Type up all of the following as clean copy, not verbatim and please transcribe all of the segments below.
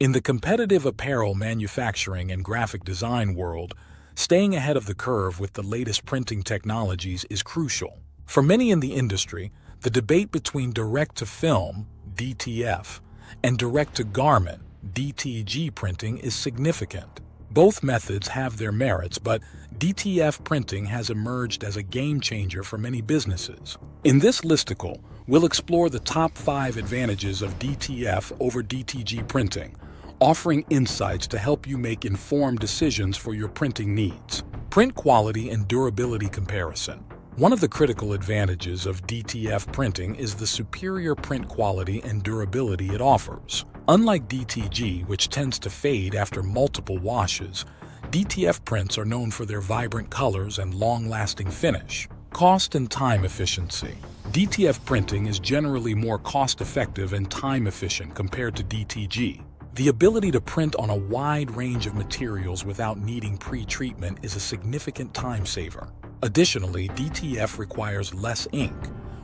In the competitive apparel manufacturing and graphic design world, staying ahead of the curve with the latest printing technologies is crucial. For many in the industry, the debate between direct-to-film (DTF) and direct-to-garment (DTG) printing is significant. Both methods have their merits, but DTF printing has emerged as a game-changer for many businesses. In this listicle, we'll explore the top 5 advantages of DTF over DTG printing, offering insights to help you make informed decisions for your printing needs. Print quality and durability comparison. One of the critical advantages of DTF printing is the superior print quality and durability it offers. Unlike DTG, which tends to fade after multiple washes, DTF prints are known for their vibrant colors and long-lasting finish. Cost and time efficiency. DTF printing is generally more cost-effective and time-efficient compared to DTG. The ability to print on a wide range of materials without needing pre-treatment is a significant time saver. Additionally, DTF requires less ink,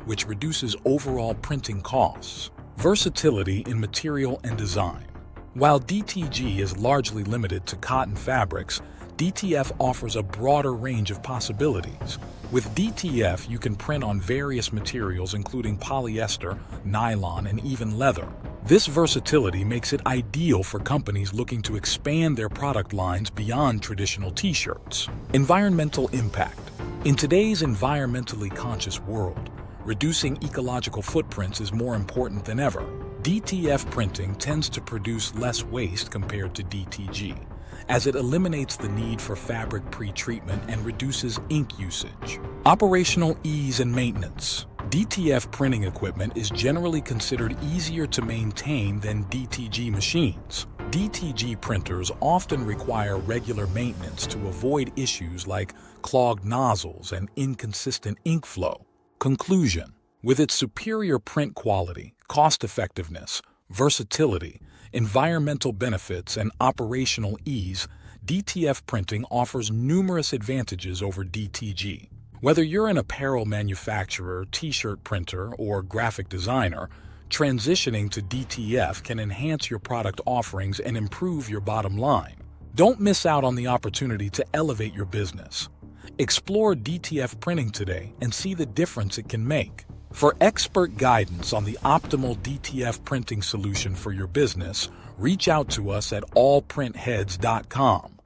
which reduces overall printing costs. Versatility in material and design. While DTG is largely limited to cotton fabrics, DTF offers a broader range of possibilities. With DTF, you can print on various materials including polyester, nylon, and even leather. This versatility makes it ideal for companies looking to expand their product lines beyond traditional t-shirts. Environmental impact. In today's environmentally conscious world, reducing ecological footprints is more important than ever. DTF printing tends to produce less waste compared to DTG, as it eliminates the need for fabric pre-treatment and reduces ink usage. Operational ease and maintenance. DTF printing equipment is generally considered easier to maintain than DTG machines. DTG printers often require regular maintenance to avoid issues like clogged nozzles and inconsistent ink flow. Conclusion. With its superior print quality, cost-effectiveness, versatility, environmental benefits, and operational ease, DTF printing offers numerous advantages over DTG. Whether you're an apparel manufacturer, t-shirt printer, or graphic designer, transitioning to DTF can enhance your product offerings and improve your bottom line. Don't miss out on the opportunity to elevate your business. Explore DTF printing today and see the difference it can make. For expert guidance on the optimal DTF printing solution for your business, reach out to us at allprintheads.com.